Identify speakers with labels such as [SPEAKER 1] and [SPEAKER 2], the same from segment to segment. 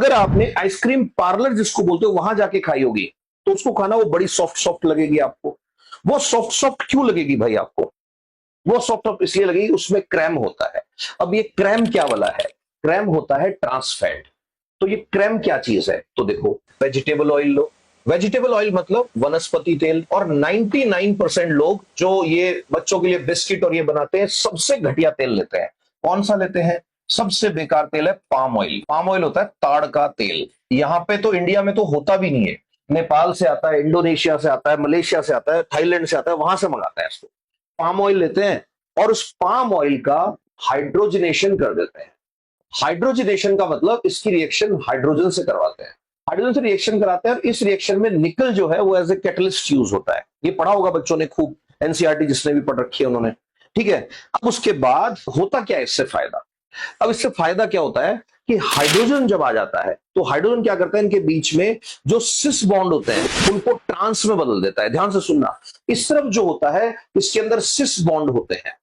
[SPEAKER 1] अगर आपने ice cream parlour जिसको बोलते हो वहां जाके खाई होगी तो उसको खाना वो बड़ी सॉफ्ट सॉफ्ट लगेगी आपको। वो सॉफ्ट सॉफ्ट क्यों लगेगी भाई आपको? वो सॉफ्ट सॉफ्ट इसलिए लगेगी उसमें क्रैम होता है। अब ये क्रैम क्या वाला है? क्रैम होता है ट्रांस फैट। तो ये क्रैम क्या चीज है? तो देखो, वेजिटेबल ऑयल लो। वेजिटेबल ऑयल मतलब वनस्पति तेल। और 99% लोग जो ये बच्चों के लिए बिस्किट और ये बनाते हैं सबसे घटिया तेल लेते हैं। कौन सा लेते हैं? सबसे बेकार तेल है पाम ऑयल। पाम ऑयल होता है ताड़ का तेल। यहाँ पे तो इंडिया में तो होता भी नहीं है। नेपाल से आता है, इंडोनेशिया से आता है, मलेशिया से आता है, थाईलैंड से आता है, वहां से मंगाता है इसको। पाम ऑयल लेते हैं और उस पाम ऑयल का हाइड्रोजनेशन कर देते हैं। हाइड्रोजनेशन का मतलब इसकी रिएक्शन हाइड्रोजन से करवाते हैं। हाइड्रोजन से रिएक्शन कराते हैं और इस रिएक्शन में निकल जो है वो एज ए कैटलिस्ट यूज होता है। ये पढ़ा होगा बच्चों ने खूब, एनसीईआरटी जिसने भी पढ़ रखी है उन्होंने। ठीक है। अब उसके बाद होता क्या है इससे फायदा? अब इससे फायदा क्या होता है कि हाइड्रोजन जब आ जाता है तो हाइड्रोजन क्या करता है, इनके बीच में जो सिस बॉन्ड होते हैं उनको ट्रांस में बदल देता है। ध्यान से सुनना, इस तरफ जो होता है इसके अंदर सिस बॉन्ड होते हैं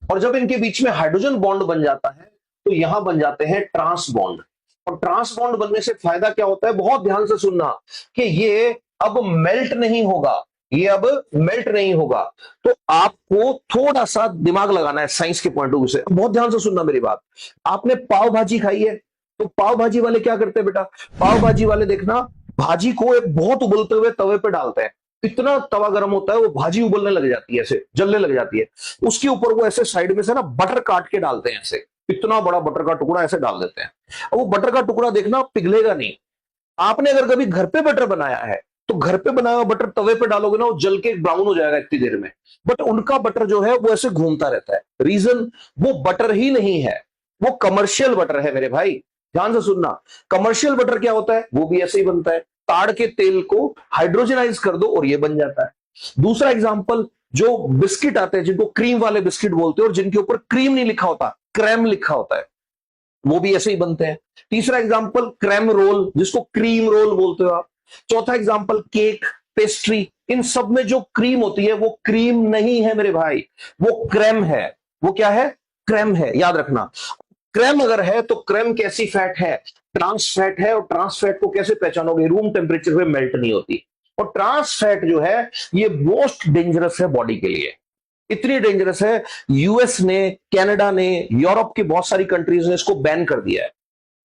[SPEAKER 1] और जब इनके बीच में हाइड्रोजन बॉन्ड बन जाता है तो यहां बन जाते हैं ट्रांस बॉन्ड। और ट्रांस बॉन्ड बनने से फायदा क्या होता है, बहुत ध्यान से सुनना, कि ये अब मेल्ट नहीं होगा। ये अब मेल्ट नहीं होगा। तो आपको थोड़ा सा दिमाग लगाना है साइंस के पॉइंट ऑफ व्यू से। बहुत ध्यान से सुनना मेरी बात। आपने पाव भाजी खाई है? तो पाव भाजी वाले क्या करते हैं बेटा? पाव भाजी वाले देखना, भाजी को एक बहुत उबलते हुए तवे पे डालते हैं। इतना तवा गर्म होता है वो भाजी उबलने लग जाती है, ऐसे जलने लग जाती है। उसके ऊपर वो ऐसे साइड में से ना बटर काट के डालते हैं, ऐसे इतना बड़ा बटर का टुकड़ा ऐसे डाल देते हैं। और वो बटर का टुकड़ा देखना पिघलेगा नहीं। आपने अगर कभी घर पे बटर बनाया है तो घर पे बनाया हुआ बटर तवे पे डालोगे ना, वो जल के ब्राउन हो जाएगा इतनी देर में। बट उनका बटर जो है वो ऐसे घूमता रहता है। रीजन, वो बटर ही नहीं है, वो कमर्शियल बटर है मेरे भाई। ध्यान से सुनना, कमर्शियल बटर क्या होता है? वो भी ऐसे ही बनता है। ताड़ के तेल को हाइड्रोजनाइज कर दो और ये बन जाता है। दूसरा एग्जांपल, जो बिस्किट आते हैं जिनको क्रीम वाले बिस्किट बोलते हैं और जिनके ऊपर क्रीम नहीं लिखा होता, क्रैम लिखा होता है, वो भी ऐसे ही बनते हैं। तीसरा एग्जांपल, क्रैम रोल जिसको क्रीम रोल बोलते हो आप। चौथा एग्जांपल, केक, पेस्ट्री। इन सब में जो क्रीम होती है वो क्रीम नहीं है मेरे भाई, वो क्रैम है। वो क्या है? क्रैम है, याद रखना। क्रैम अगर है तो क्रैम कैसी फैट है? ट्रांस फैट है। और ट्रांस फैट को कैसे पहचानोगे? रूम टेम्परेचर पे मेल्ट नहीं होती। और ट्रांस फैट जो है ये मोस्ट डेंजरस है बॉडी के लिए। इतनी डेंजरस है, यूएस ने, कनाडा ने, यूरोप की बहुत सारी कंट्रीज ने इसको बैन कर दिया है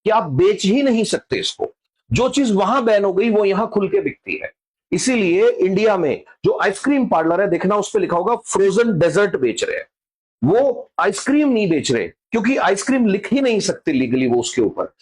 [SPEAKER 1] कि आप बेच ही नहीं सकते इसको। जो चीज वहां बैन हो गई वो यहां खुल के बिकती है। इसीलिए इंडिया में जो आइसक्रीम पार्लर है देखना, उस पर लिखा होगा फ्रोजन डेजर्ट बेच रहे हैं। वो आइसक्रीम नहीं बेच रहे, क्योंकि आइसक्रीम लिख ही नहीं सकते लीगली वो उसके ऊपर।